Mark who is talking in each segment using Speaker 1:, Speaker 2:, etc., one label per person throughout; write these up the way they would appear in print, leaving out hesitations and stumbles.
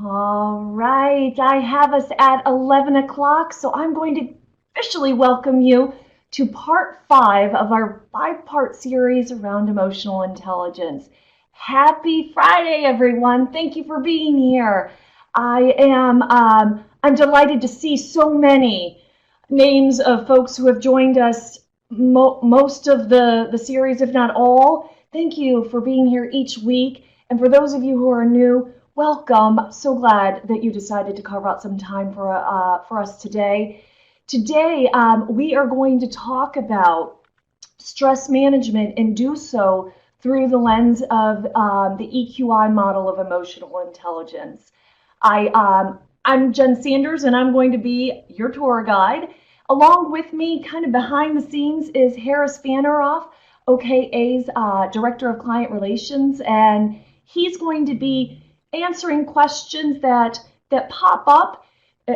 Speaker 1: All right, I have us at 11 o'clock, so I'm going to officially welcome you to part 5 of our 5-part series around emotional intelligence. Happy Friday, everyone. Thank you for being here. I'm delighted to see so many names of folks who have joined us most of the series, if not all. Thank you for being here each week. And for those of you who are new, welcome. So glad that you decided to carve out some time for us today. Today, we are going to talk about stress management and do so through the lens of the EQI model of emotional intelligence. I'm Jen Sanders, and I'm going to be your tour guide. Along with me, kind of behind the scenes, is Harris Fanneroff, OKA's Director of Client Relations, and he's going to be answering questions that pop up,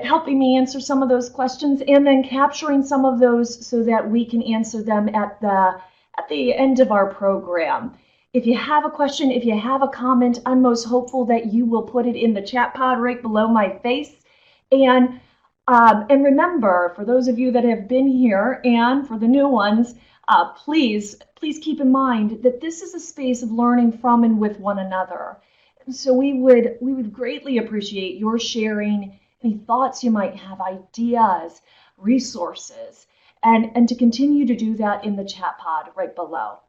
Speaker 1: helping me answer some of those questions, and then capturing some of those so that we can answer them at the end of our program. If you have a question, if you have a comment, I'm most hopeful that you will put it in the chat pod right below my face. And remember, for those of you that have been here and for the new ones, please keep in mind that this is a space of learning from and with one another. And so we would greatly appreciate your sharing any thoughts you might have, ideas, resources, and to continue to do that in the chat pod right below.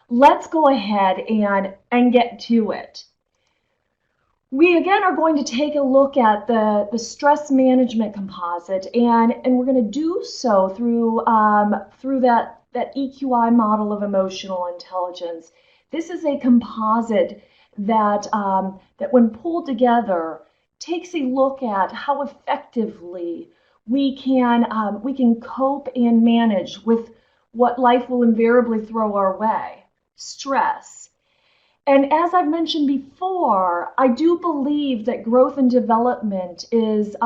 Speaker 1: Let's go ahead and get to it. We again are going to take a look at the stress management composite, and we're going to do so through that EQI model of emotional intelligence. This is a composite that when pulled together takes a look at how effectively we can cope and manage with what life will invariably throw our way, stress. And as I've mentioned before, I do believe that growth and development is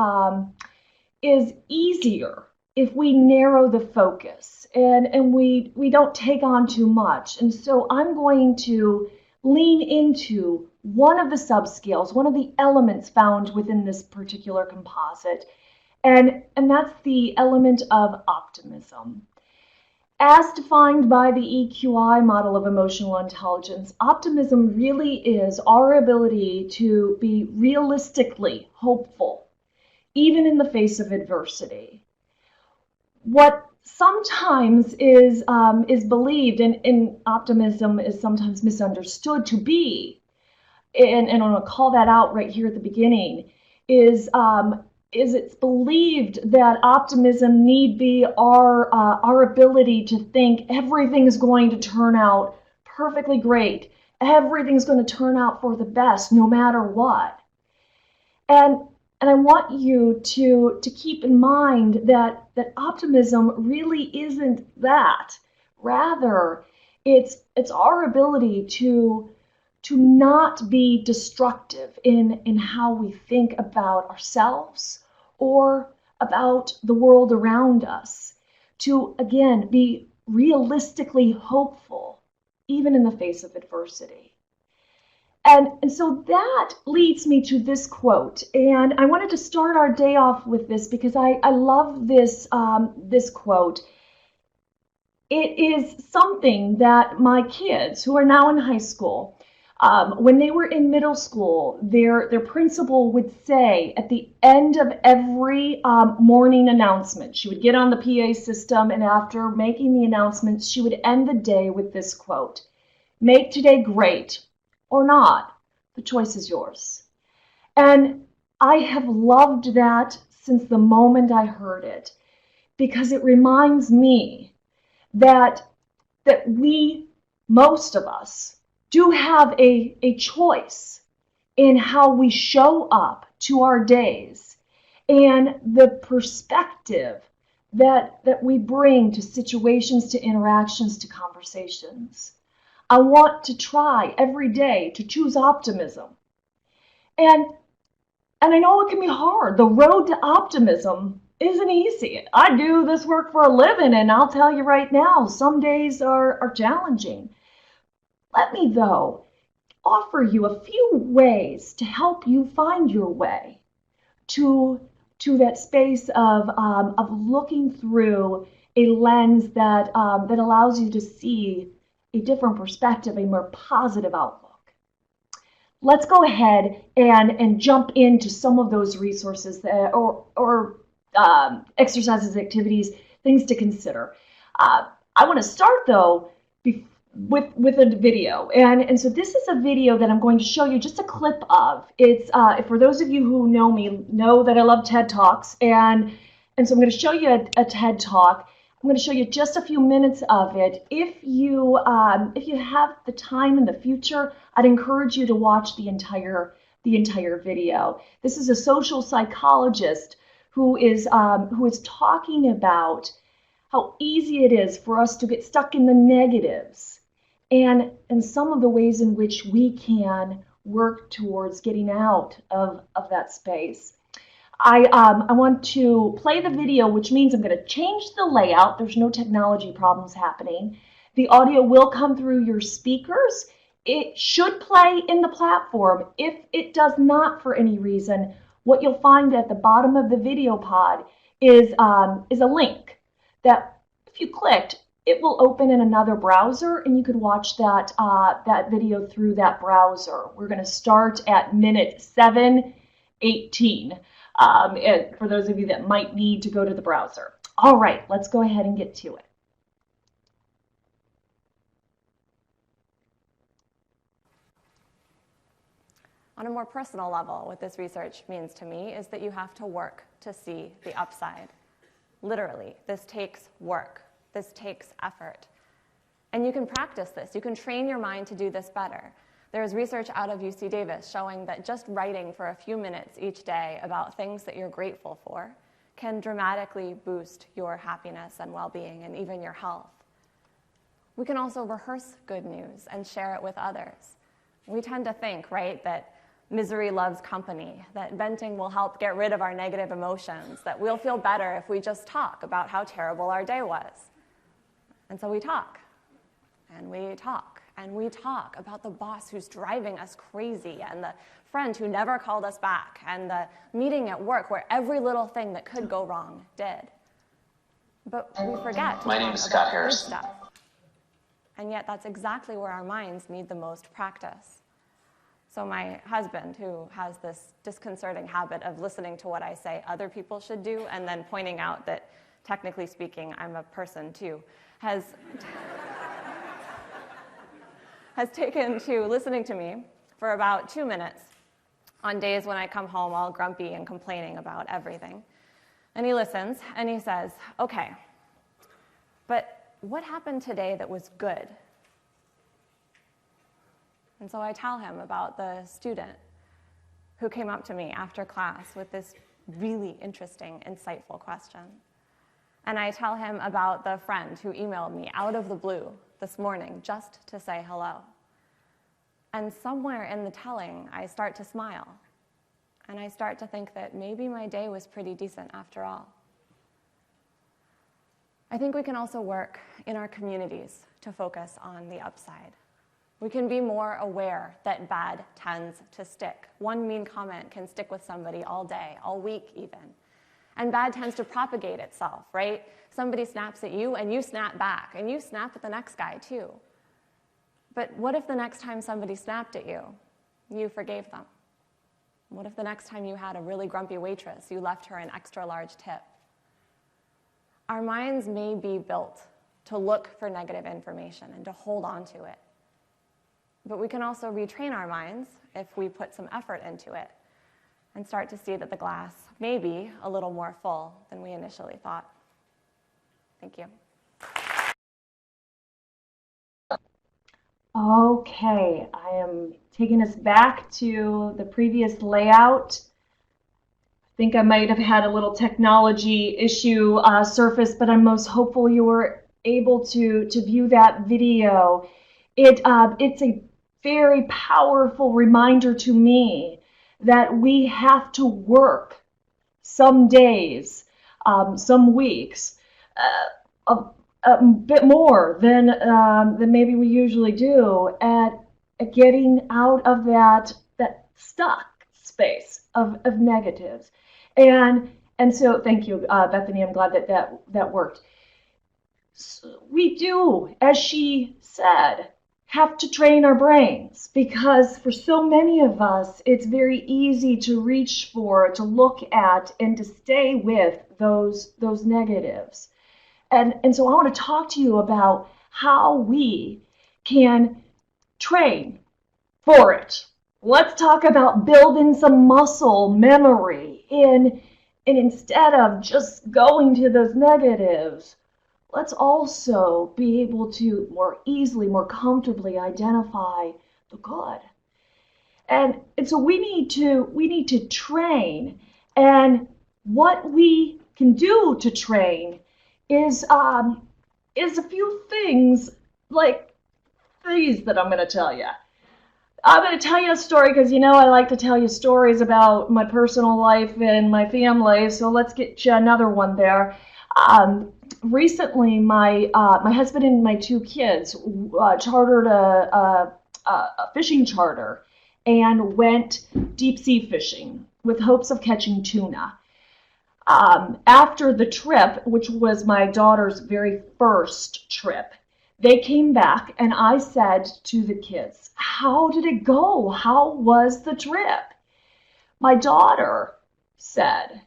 Speaker 1: easier if we narrow the focus and we don't take on too much. And so I'm going to lean into one of the subscales, one of the elements found within this particular composite, and that's the element of optimism. As defined by the EQI model of emotional intelligence, optimism really is our ability to be realistically hopeful, even in the face of adversity. What sometimes is believed, and optimism is sometimes misunderstood to be, and I'm going to call that out right here at the beginning, is it's believed that optimism need be our ability to think everything's going to turn out perfectly great, everything's going to turn out for the best no matter what. And I want you to keep in mind that optimism really isn't that. Rather, it's our ability to not be destructive in how we think about ourselves or about the world around us. To, again, be realistically hopeful, even in the face of adversity. And so that leads me to this quote. And I wanted to start our day off with this because I love this, this quote. It is something that my kids, who are now in high school, when they were in middle school, their principal would say at the end of every morning announcement, she would get on the PA system, and after making the announcements, she would end the day with this quote: "Make today great or not. The choice is yours." And I have loved that since the moment I heard it, because it reminds me that we, most of us, do have a choice in how we show up to our days and the perspective that we bring to situations, to interactions, to conversations. I want to try every day to choose optimism. And I know it can be hard. The road to optimism isn't easy. I do this work for a living, and I'll tell you right now, some days are challenging. Let me, though, offer you a few ways to help you find your way to that space of looking through a lens that that allows you to see a different perspective, a more positive outlook. Let's go ahead and jump into some of those resources that, or exercises, activities, things to consider. I want to start though with a video, and so this is a video that I'm going to show you just a clip of. It's for those of you who know me know that I love TED Talks, and so I'm going to show you a TED Talk. I'm going to show you just a few minutes of it. If you have the time in the future, I'd encourage you to watch the entire video. This is a social psychologist who is talking about how easy it is for us to get stuck in the negatives, and some of the ways in which we can work towards getting out of that space. I want to play the video, which means I'm going to change the layout. There's no technology problems happening. The audio will come through your speakers. It should play in the platform. If it does not for any reason, what you'll find at the bottom of the video pod is a link that if you clicked, it will open in another browser, and you could watch that video through that browser. We're going to start at minute 7:18 for those of you that might need to go to the browser. All right, let's go ahead and get to it.
Speaker 2: On a more personal level, what this research means to me is that you have to work to see the upside. Literally, this takes work. This takes effort. And you can practice this. You can train your mind to do this better. There's research out of UC Davis showing that just writing for a few minutes each day about things that you're grateful for can dramatically boost your happiness and well-being and even your health. We can also rehearse good news and share it with others. We tend to think, right, that misery loves company, that venting will help get rid of our negative emotions, that we'll feel better if we just talk about how terrible our day was. And so we talk, and we talk, and we talk about the boss who's driving us crazy, and the friend who never called us back, and the meeting at work where every little thing that could go wrong did. But we forget to
Speaker 3: My name is Scott Harrison.
Speaker 2: Stuff. And yet that's exactly where our minds need the most practice. So my husband, who has this disconcerting habit of listening to what I say other people should do and then pointing out that, technically speaking, I'm a person too, has taken to listening to me for about 2 minutes on days when I come home all grumpy and complaining about everything. And he listens, and he says, okay, but what happened today that was good? And so I tell him about the student who came up to me after class with this really interesting, insightful question. And I tell him about the friend who emailed me out of the blue this morning just to say hello. And somewhere in the telling, I start to smile. And I start to think that maybe my day was pretty decent after all. I think we can also work in our communities to focus on the upside. We can be more aware that bad tends to stick. One mean comment can stick with somebody all day, all week even. And bad tends to propagate itself, right? Somebody snaps at you, and you snap back, and you snap at the next guy too. But what if the next time somebody snapped at you, you forgave them? What if the next time you had a really grumpy waitress, you left her an extra large tip? Our minds may be built to look for negative information and to hold on to it. But we can also retrain our minds if we put some effort into it and start to see that the glass may be a little more full than we initially thought. Thank you.
Speaker 1: Okay, I am taking us back to the previous layout. I think I might have had a little technology issue surface, but I'm most hopeful you were able to view that video. It's a very powerful reminder to me that we have to work some days, some weeks, a bit more than maybe we usually do at at getting out of that stuck space of negatives. And so thank you, Bethany. I'm glad that worked. So we do, as she said, have to train our brains, because for so many of us, it's very easy to reach for, to look at, and to stay with those negatives. And so I want to talk to you about how we can train for it. Let's talk about building some muscle memory and instead of just going to those negatives, let's also be able to more easily, more comfortably identify the good. And so we need to train. And what we can do to train is a few things like these that I'm going to tell you. I'm going to tell you a story because, I like to tell you stories about my personal life and my family. So let's get you another one there. Recently, my husband and my two kids chartered a fishing charter and went deep sea fishing with hopes of catching tuna. After the trip, which was my daughter's very first trip, they came back and I said to the kids, "How did it go? How was the trip?" My daughter said,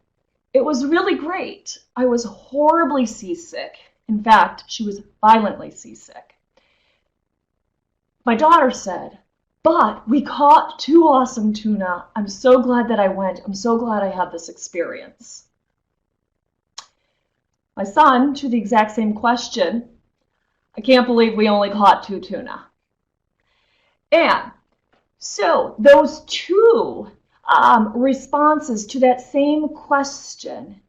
Speaker 1: "It was really great. I was horribly seasick. In fact, she was violently seasick." My daughter said, "But we caught 2 awesome tuna. I'm so glad that I went. I'm so glad I had this experience." My son, to the exact same question, "I can't believe we only caught 2 tuna." And so those two responses to that same question,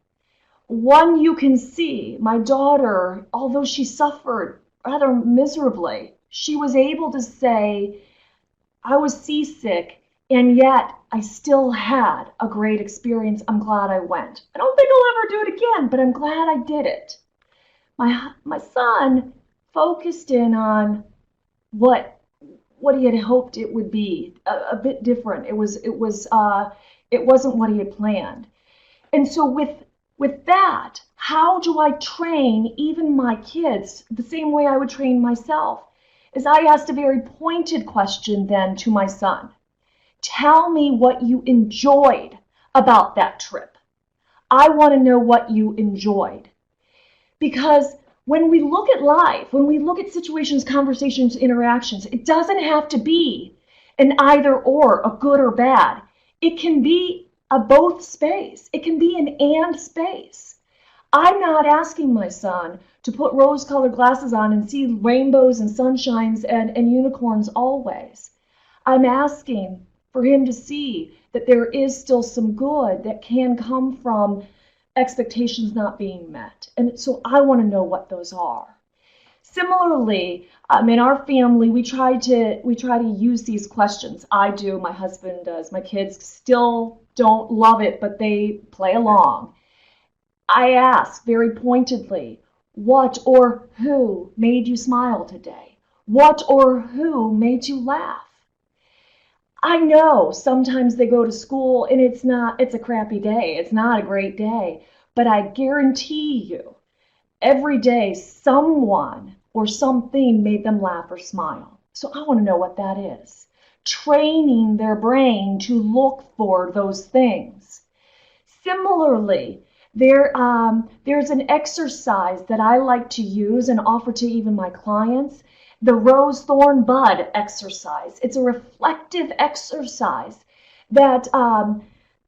Speaker 1: one you can see, my daughter, although she suffered rather miserably, she was able to say, "I was seasick, and yet I still had a great experience. I'm glad I went. I don't think I'll ever do it again, but I'm glad I did it." My son focused in on what he had hoped it would be, a bit different. It wasn't what he had planned. And so with that, how do I train even my kids the same way I would train myself? Is I asked a very pointed question then to my son. "Tell me what you enjoyed about that trip. I want to know what you enjoyed." Because when we look at life, when we look at situations, conversations, interactions, it doesn't have to be an either or, a good or bad. It can be a both space. It can be an and space. I'm not asking my son to put rose-colored glasses on and see rainbows and sunshines and unicorns always. I'm asking for him to see that there is still some good that can come from expectations not being met. And so I want to know what those are. Similarly, in our family, we try to use these questions. I do, my husband does, my kids still don't love it, but they play along. I ask very pointedly, what or who made you smile today? What or who made you laugh? I know sometimes they go to school and it's a crappy day. It's not a great day. But I guarantee you, every day someone or something made them laugh or smile. So I want to know what that is. Training their brain to look for those things. Similarly, there's an exercise that I like to use and offer to even my clients. The rose, thorn, bud exercise. It's a reflective exercise that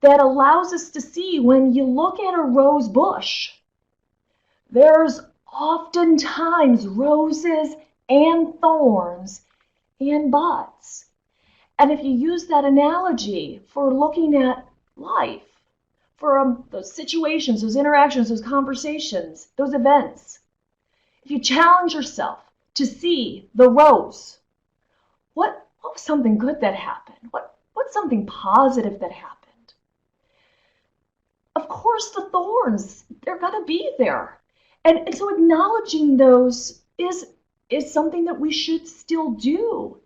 Speaker 1: allows us to see when you look at a rose bush, there's oftentimes roses and thorns and buds. And if you use that analogy for looking at life, for those situations, those interactions, those conversations, those events, if you challenge yourself to see the rose, what was something good that happened? What's something positive that happened? Of course, the thorns, they're going to be there. And so acknowledging those is something that we should still do.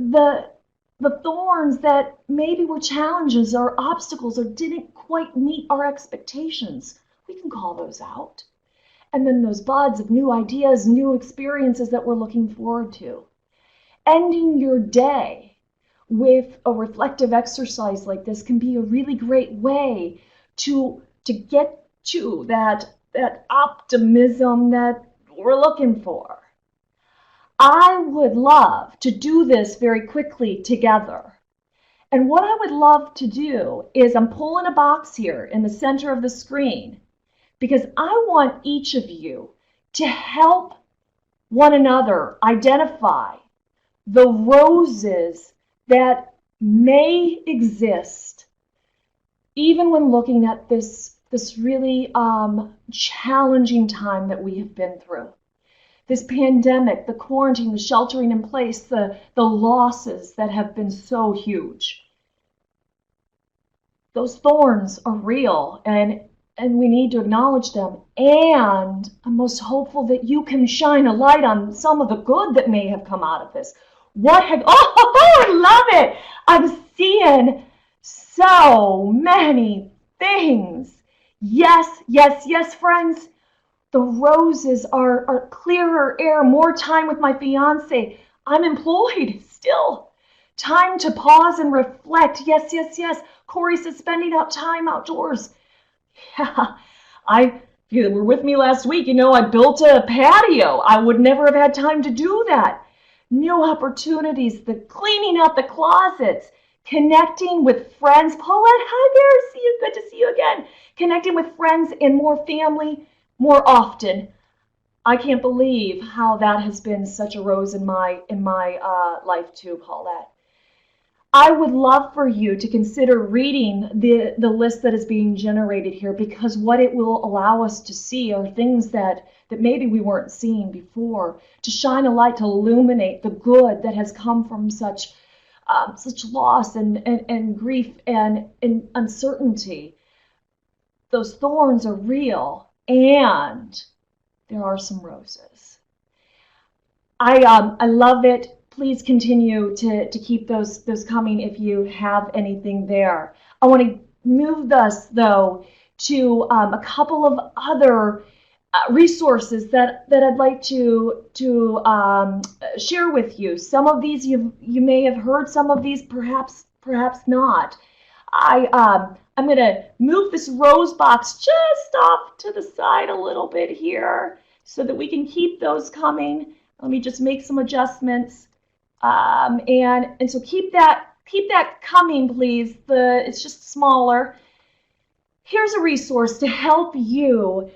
Speaker 1: the thorns that maybe were challenges or obstacles or didn't quite meet our expectations. We can call those out. And then those buds of new ideas, new experiences that we're looking forward to. Ending your day with a reflective exercise like this can be a really great way to get to that optimism that we're looking for. I would love to do this very quickly together. And what I would love to do is I'm pulling a box here in the center of the screen because I want each of you to help one another identify the roses that may exist even when looking at this really challenging time that we have been through. This pandemic, the quarantine, the sheltering in place, the losses that have been so huge. Those thorns are real, and we need to acknowledge them. And I'm most hopeful that you can shine a light on some of the good that may have come out of this. I love it. I'm seeing so many things. Yes, yes, yes, friends. The roses are clearer air, more time with my fiance. I'm employed still. Time to pause and reflect. Yes, yes, yes. Corey says spending out time outdoors. Yeah, if you were with me last week, I built a patio. I would never have had time to do that. New opportunities, the cleaning out the closets, connecting with friends. Paulette, hi there. See you. Good to see you again. Connecting with friends and more family more often. I can't believe how that has been such a rose in my life too, Paulette. I would love for you to consider reading the list that is being generated here, because what it will allow us to see are things that maybe we weren't seeing before, to shine a light, to illuminate the good that has come from such loss and grief and uncertainty. Those thorns are real, and there are some roses. I love it. Please continue to keep those coming if you have anything there. I want to move us, though, to a couple of other resources that I'd like to share with you. Some of these you may have heard, some of these perhaps not. I'm going to move this rose box just off to the side a little bit here so that we can keep those coming. Let me just make some adjustments. And so keep that coming, please. It's just smaller. Here's a resource to help you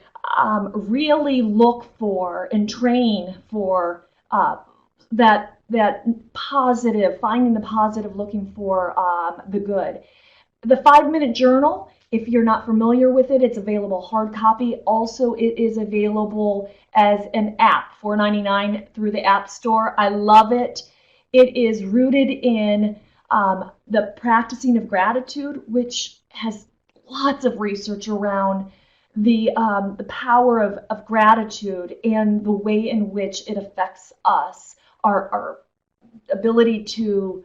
Speaker 1: really look for and train for that positive, finding the positive, looking for the good. The 5-minute journal, if you're not familiar with it, it's available hard copy. Also, it is available as an app, $4.99 through the App Store. I love it. It is rooted in the practicing of gratitude, which has lots of research around the power of gratitude and the way in which it affects us, our ability to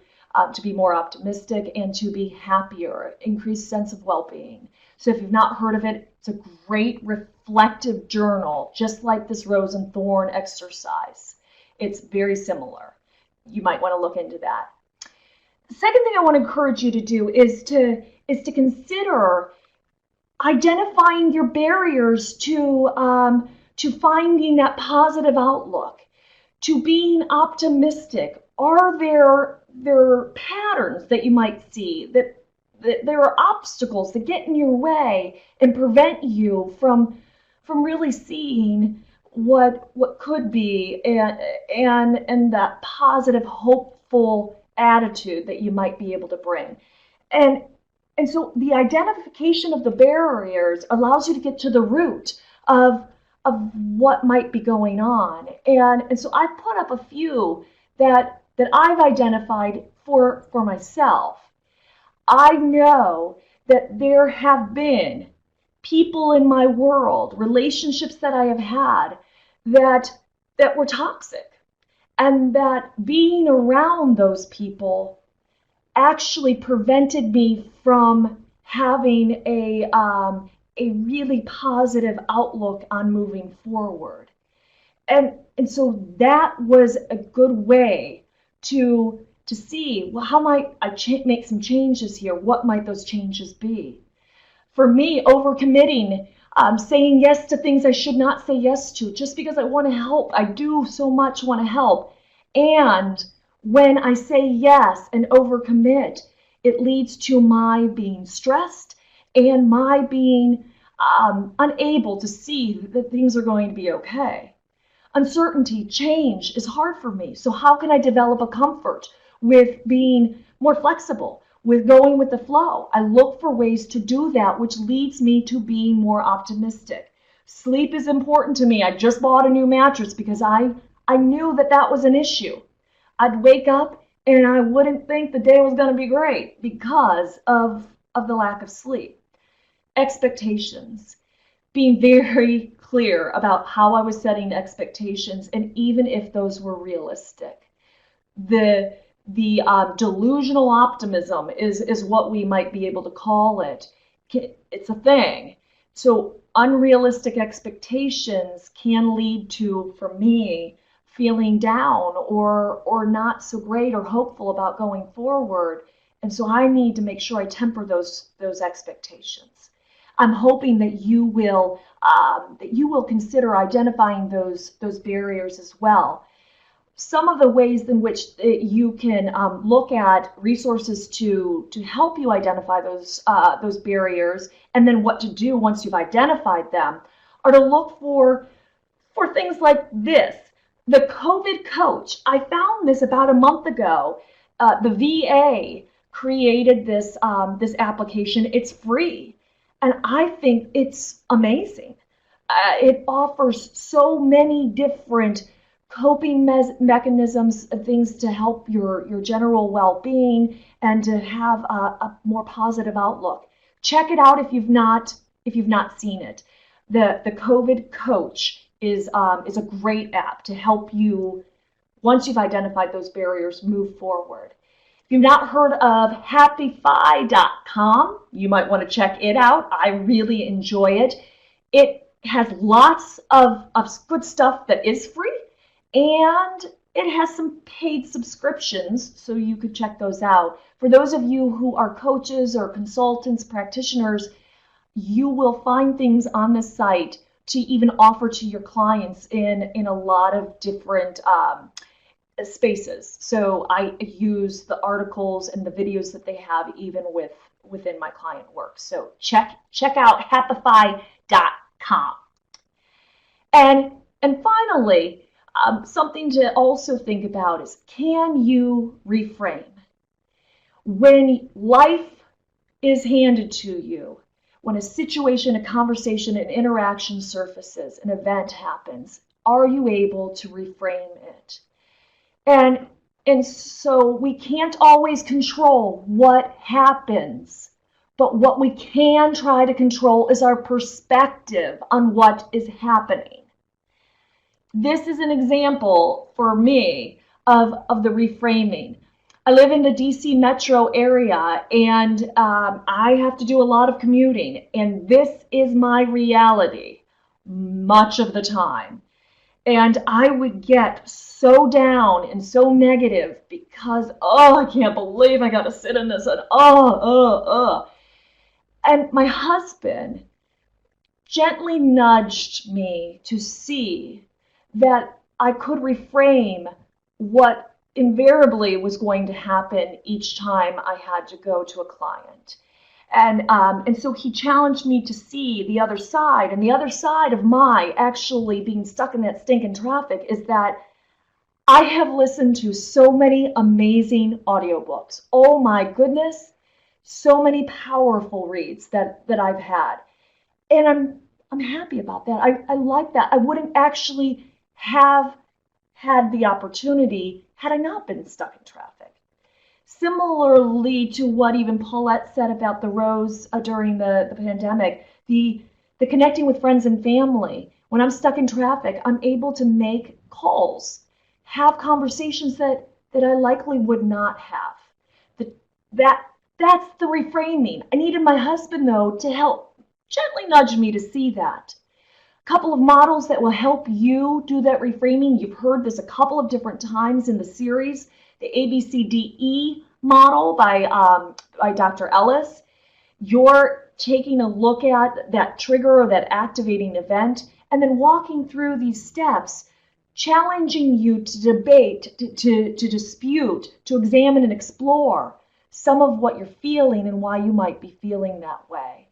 Speaker 1: be more optimistic and to be happier, increased sense of well-being. So if you've not heard of it, it's a great reflective journal, just like this rose and thorn exercise. It's very similar. You might want to look into that. The second thing I want to encourage you to do is to consider identifying your barriers to finding that positive outlook, to being optimistic. Are there patterns that you might see, that there are obstacles that get in your way and prevent you from really seeing what could be and that positive, hopeful attitude that you might be able to bring. And so the identification of the barriers allows you to get to the root of what might be going on. And so I've put up a few that I've identified for myself. I know that there have been people in my world, relationships that I have had that were toxic. And that being around those people actually prevented me from having a really positive outlook on moving forward. And so that was a good way to see, well, how might I make some changes here? What might those changes be? For me, overcommitting, saying yes to things I should not say yes to, just because I want to help. I do so much want to help. And when I say yes and overcommit, it leads to my being stressed and my being unable to see that things are going to be okay. Uncertainty, change is hard for me. So how can I develop a comfort with being more flexible, with going with the flow? I look for ways to do that, which leads me to being more optimistic. Sleep is important to me. I just bought a new mattress because I knew that that was an issue. I'd wake up and I wouldn't think the day was going to be great because of the lack of sleep. Expectations, being very clear about how I was setting expectations, and even if those were realistic. The delusional optimism is what we might be able to call it. It's a thing. So unrealistic expectations can lead to, for me, feeling down or not so great or hopeful about going forward. And so I need to make sure I temper those expectations. I'm hoping that you will consider identifying those barriers as well. Some of the ways in which you can look at resources to help you identify those barriers, and then what to do once you've identified them, are to look for things like this. The COVID Coach. I found this about a month ago. The VA created this application. It's free. And I think it's amazing. It offers so many different coping mechanisms, things to help your general well-being and to have a more positive outlook. Check it out if you've not seen it. The COVID Coach is a great app to help you, once you've identified those barriers, move forward. If you've not heard of happyfi.com, you might want to check it out. I really enjoy it. It has lots of good stuff that is free, and it has some paid subscriptions, so you could check those out. For those of you who are coaches or consultants, practitioners, you will find things on the site to even offer to your clients in a lot of different spaces. So I use the articles and the videos that they have even within my client work. So check out happify.com. And finally, something to also think about is, can you reframe? When life is handed to you, when a situation, a conversation, an interaction surfaces, an event happens, are you able to reframe it? And so we can't always control what happens, but what we can try to control is our perspective on what is happening. This is an example for me of the reframing. I live in the DC metro area, and I have to do a lot of commuting, and this is my reality much of the time. And I would get so down and so negative because, I can't believe I got to sit in this, and And my husband gently nudged me to see that I could reframe what invariably was going to happen each time I had to go to a client. And so he challenged me to see the other side. And the other side of my actually being stuck in that stinking traffic is that I have listened to so many amazing audiobooks. Oh my goodness, so many powerful reads that I've had. And I'm happy about that. I like that. I wouldn't actually have had the opportunity had I not been stuck in traffic. Similarly to what even Paulette said about the rows during the pandemic, the connecting with friends and family. When I'm stuck in traffic, I'm able to make calls, have conversations that I likely would not have. That's the reframing. I needed my husband, though, to help gently nudge me to see that. A couple of models that will help you do that reframing. You've heard this a couple of different times in the series. The ABCDE model by Dr. Ellis. You're taking a look at that trigger or that activating event and then walking through these steps, challenging you to debate, to dispute, to examine and explore some of what you're feeling and why you might be feeling that way.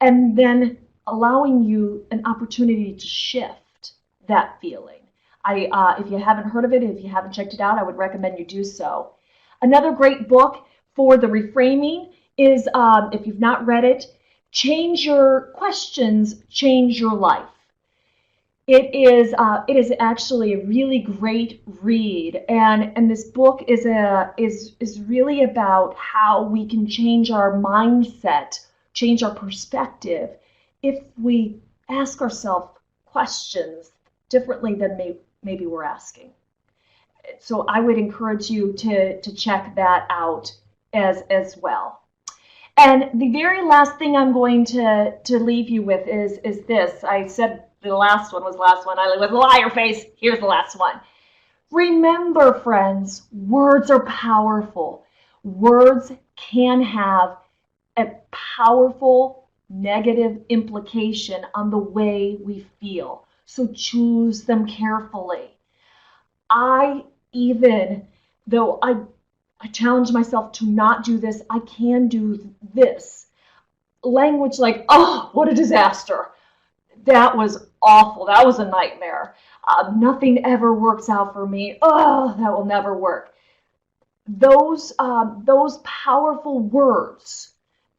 Speaker 1: And then allowing you an opportunity to shift that feeling. If you haven't heard of it, if you haven't checked it out, I would recommend you do so. Another great book for the reframing is, if you've not read it, Change Your Questions, Change Your Life. It is actually a really great read, and this book is really about how we can change our mindset, change our perspective, if we ask ourselves questions differently than maybe we're asking. So I would encourage you to check that out as well. And the very last thing I'm going to leave you with is this. I said the last one was the last one. I was a liar face. Here's the last one. Remember, friends, words are powerful. Words can have a powerful negative implication on the way we feel. So choose them carefully. Though I challenge myself to not do this, I can do this. Language like, oh, what a disaster. That was awful. That was a nightmare. Nothing ever works out for me. Oh, that will never work. Those powerful words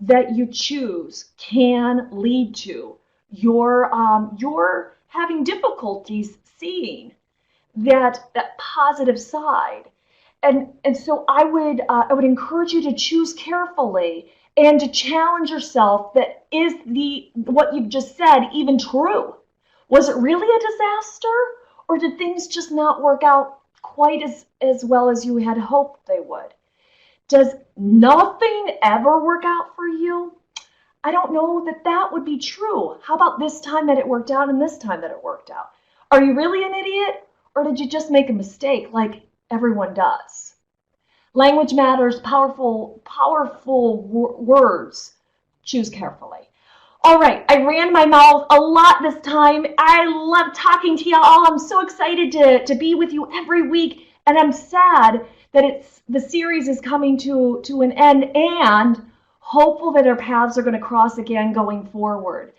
Speaker 1: that you choose can lead to your having difficulties seeing that positive side. And so I would encourage you to choose carefully and to challenge yourself that is what you've just said even true? Was it really a disaster? Or did things just not work out quite as well as you had hoped they would? Does nothing ever work out for you? I don't know that would be true. How about this time that it worked out and this time that it worked out? Are you really an idiot? Or did you just make a mistake like everyone does? Language matters, powerful words. Choose carefully. All right, I ran my mouth a lot this time. I love talking to y'all. I'm so excited to be with you every week, and I'm sad that the series is coming to an end, and hopeful that our paths are going to cross again going forward.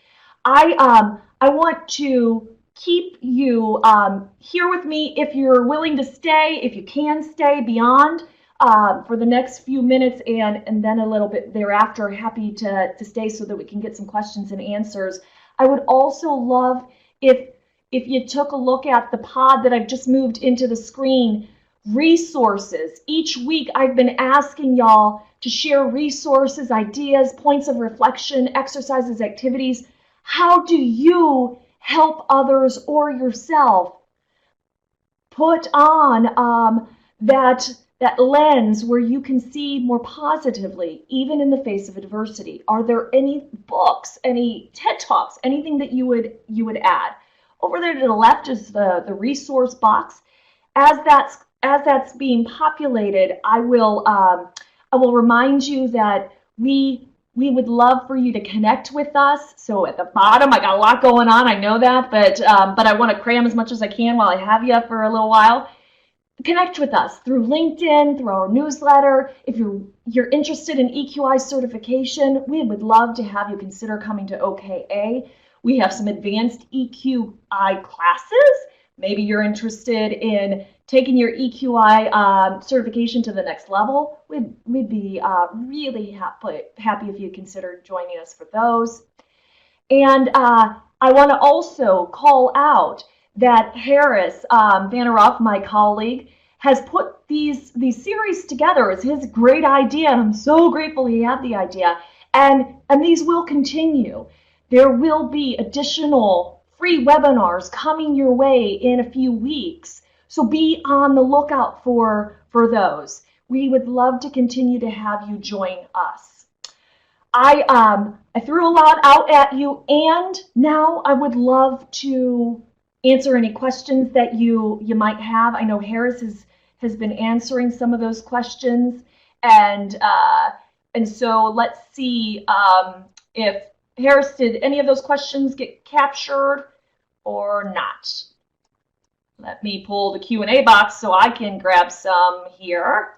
Speaker 1: I want to keep you here with me if you're willing to stay, if you can stay beyond for the next few minutes and then a little bit thereafter. Happy to stay so that we can get some questions and answers. I would also love if you took a look at the pod that I've just moved into the screen, resources. Each week I've been asking y'all to share resources, ideas, points of reflection, exercises, activities. How do you help others or yourself put on that lens where you can see more positively, even in the face of adversity? Are there any books, any TED Talks, anything that you would add? Over there to the left is the resource box. As that's being populated, I will remind you that we would love for you to connect with us. So at the bottom, I got a lot going on, I know that, but I want to cram as much as I can while I have you for a little while. Connect with us through LinkedIn, through our newsletter. If you're interested in EQI certification, we would love to have you consider coming to OKA. We have some advanced EQI classes. Maybe you're interested in taking your EQI certification to the next level. We'd be really happy if you consider joining us for those. And I want to also call out that Harris Vanneroff, my colleague, has put these series together. It's his great idea, and I'm so grateful he had the idea. And these will continue. There will be additional free webinars coming your way in a few weeks So be on the lookout for those. We would love to continue to have you join us. I threw a lot out at you, and now I would love to answer any questions that you might have. I know Harris has been answering some of those questions, and so let's see if Harris, did any of those questions get captured or not? Let me pull the Q&A box so I can grab some here.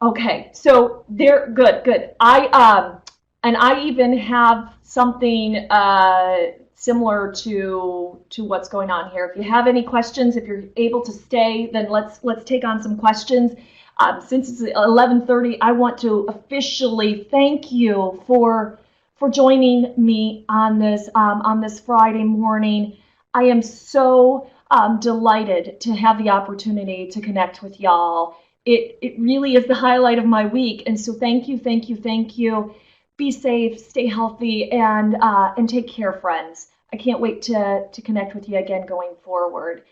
Speaker 1: Okay, so they're good. I even have something similar to what's going on here. If you have any questions, if you're able to stay, then let's take on some questions. Since it's 11:30, I want to officially thank you for joining me on this Friday morning. I am so delighted to have the opportunity to connect with y'all. It really is the highlight of my week, and so thank you. Be safe, stay healthy, and take care, friends. I can't wait to connect with you again going forward.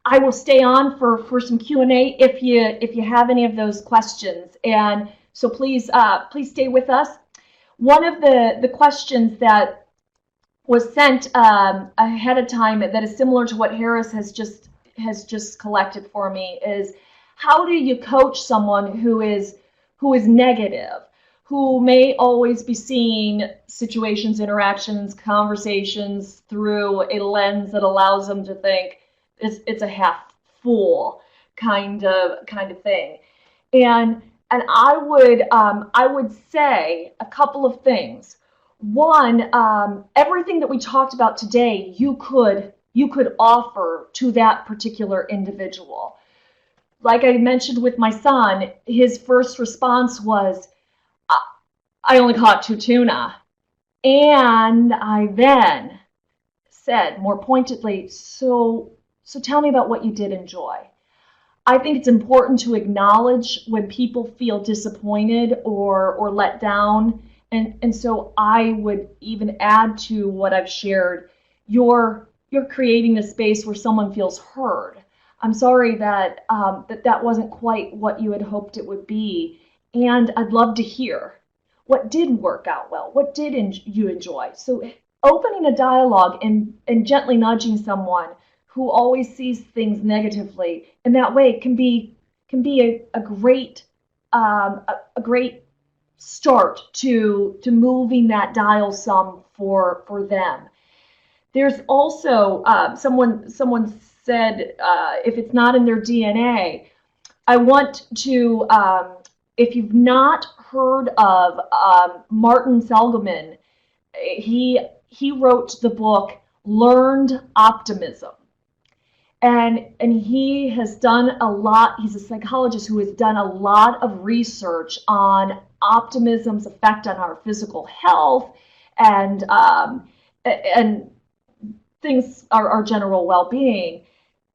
Speaker 1: I will stay on for some Q&A if you have any of those questions, and so please stay with us. One of the questions that was sent ahead of time that is similar to what Harris has just collected for me is, how do you coach someone who is negative, who may always be seeing situations, interactions, conversations through a lens that allows them to think it's a half full kind of thing? And I would say a couple of things. One, everything that we talked about today, you could offer to that particular individual. Like I mentioned with my son, his first response was, I only caught 2 tuna. And I then said more pointedly, so tell me about what you did enjoy. I think it's important to acknowledge when people feel disappointed or let down. And so I would even add to what I've shared, you're creating a space where someone feels heard. I'm sorry that that wasn't quite what you had hoped it would be, and I'd love to hear what did work out well, what did you enjoy. So opening a dialogue and gently nudging someone who always sees things negatively in that way can be a great start to moving that dial some for them. There's also someone said, if it's not in their DNA, I want to, if you've not heard of Martin Seligman, he wrote the book Learned Optimism. And he has done a lot, he's a psychologist who has done a lot of research on optimism's effect on our physical health and things, our general well-being.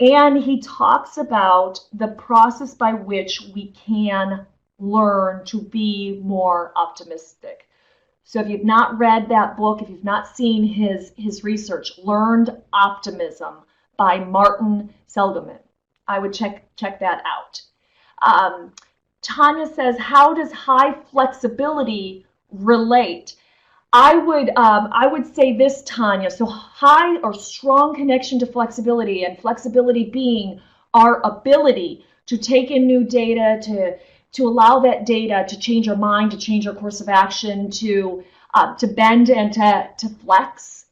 Speaker 1: And he talks about the process by which we can learn to be more optimistic. So if you've not read that book, if you've not seen his research, Learned Optimism by Martin Seligman, I would check that out. Tanya says, how does high flexibility relate? I would say this, Tanya. So high or strong connection to flexibility, and flexibility being our ability to take in new data, to allow that data to change our mind, to change our course of action, to bend and to flex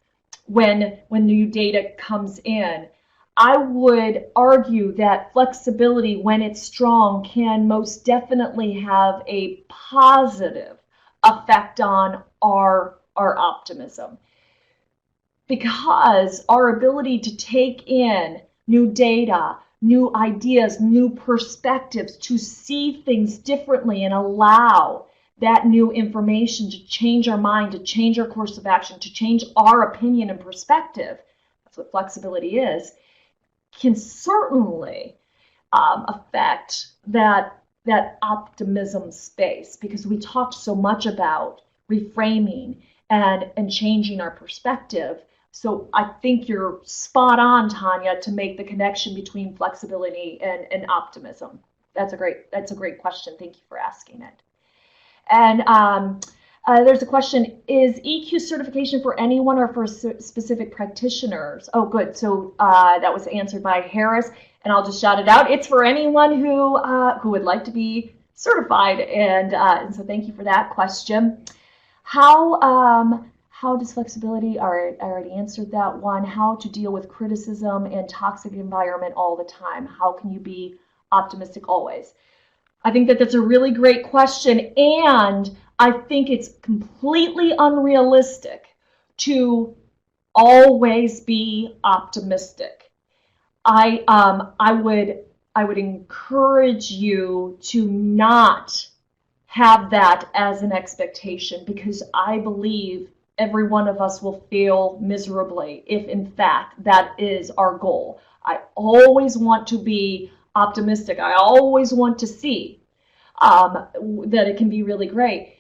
Speaker 1: when new data comes in. I would argue that flexibility, when it's strong, can most definitely have a positive effect on our optimism, because our ability to take in new data, new ideas, new perspectives, to see things differently and allow that new information to change our mind, to change our course of action, to change our opinion and perspective, that's what flexibility is, can certainly affect that optimism space, because we talked so much about reframing and changing our perspective. So I think you're spot on, Tanya, to make the connection between flexibility and optimism. That's a great question. Thank you for asking it. And there's a question, is EQ certification for anyone or for specific practitioners? Oh, good. So that was answered by Harris, and I'll just shout it out. It's for anyone who would like to be certified, and so thank you for that question. How does flexibility, I already answered that one. How to deal with criticism and toxic environment all the time? How can you be optimistic always? I think that that's a really great question, and I think it's completely unrealistic to always be optimistic. I would encourage you to not have that as an expectation, because I believe every one of us will fail miserably if in fact that is our goal. I always want to be optimistic. I always want to see that it can be really great.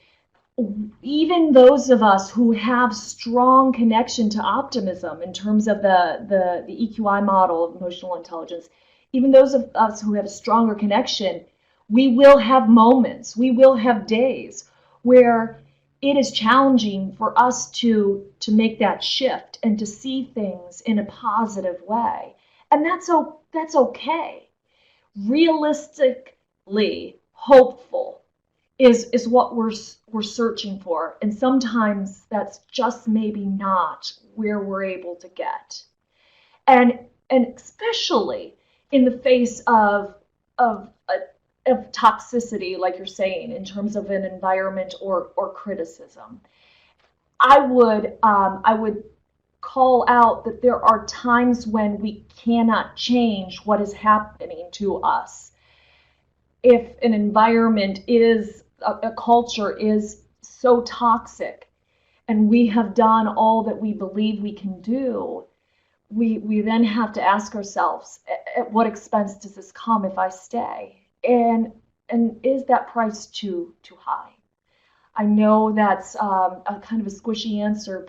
Speaker 1: Even those of us who have strong connection to optimism in terms of the EQI model of emotional intelligence, even those of us who have a stronger connection, we will have moments, we will have days where it is challenging for us to make that shift and to see things in a positive way. And that's okay. Realistically hopeful is what we're searching for, and sometimes that's just maybe not where we're able to get. And especially in the face of toxicity, like you're saying, in terms of an environment or criticism, I would call out that there are times when we cannot change what is happening to us. If an environment is a culture is so toxic, and we have done all that we believe we can do, we then have to ask ourselves, at what expense does this come if I stay? And is that price too high? I know that's a kind of a squishy answer,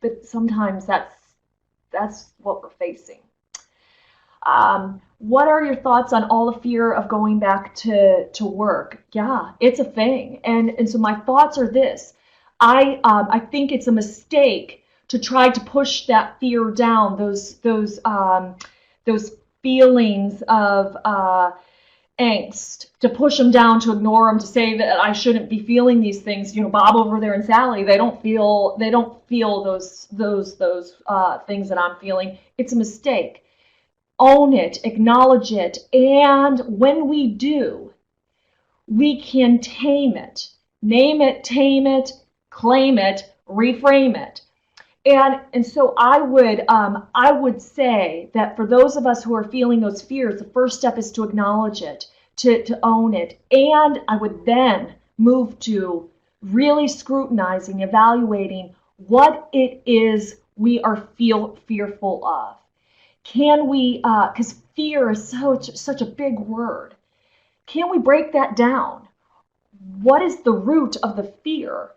Speaker 1: but sometimes that's what we're facing. What are your thoughts on all the fear of going back to work? Yeah, it's a thing, and so my thoughts are this: I think it's a mistake to try to push that fear down, those feelings of angst, to push them down, to ignore them, to say that I shouldn't be feeling these things. You know, Bob over there and Sally, they don't feel those things that I'm feeling. It's a mistake. Own it, acknowledge it, and when we do, we can tame it, name it, tame it, claim it, reframe it. And so I would say that for those of us who are feeling those fears, the first step is to acknowledge it, to own it. And I would then move to really scrutinizing, evaluating what it is we are fearful of. Can we, because fear is such a big word, can we break that down? What is the root of the fear?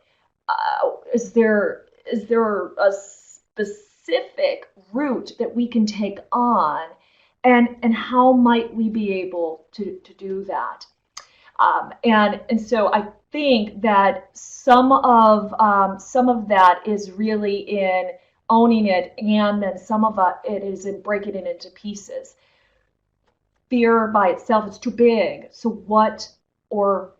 Speaker 1: Is there a specific route that we can take on, and how might we be able to do that? And so I think that some of that is really in owning it, and then some of it is in breaking it into pieces. Fear by itself is too big. So what or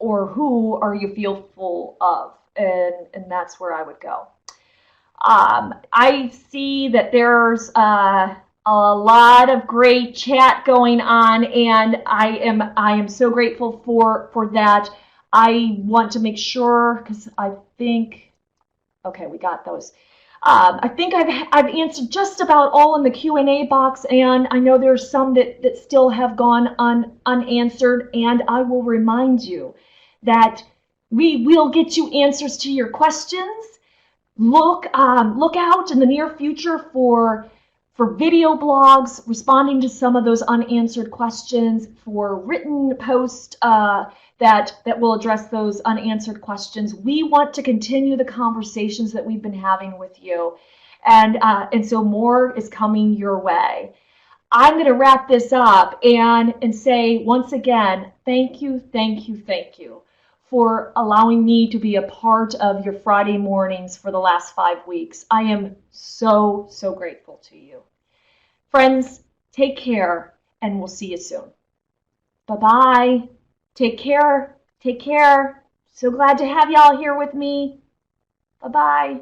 Speaker 1: who are you fearful of? And that's where I would go. I see that there's a lot of great chat going on, and I am so grateful for that. I want to make sure, because I think, okay, we got those. I think I've answered just about all in the Q&A box, and I know there's some that still have gone unanswered, and I will remind you that we will get you answers to your questions. Look out in the near future for for video blogs, responding to some of those unanswered questions, for written posts that will address those unanswered questions. We want to continue the conversations that we've been having with you. And so more is coming your way. I'm going to wrap this up and say once again, thank you, thank you, thank you for allowing me to be a part of your Friday mornings for the last 5 weeks. I am so, so grateful to you. Friends, take care, and we'll see you soon. Bye-bye. Take care. Take care. So glad to have y'all here with me. Bye-bye.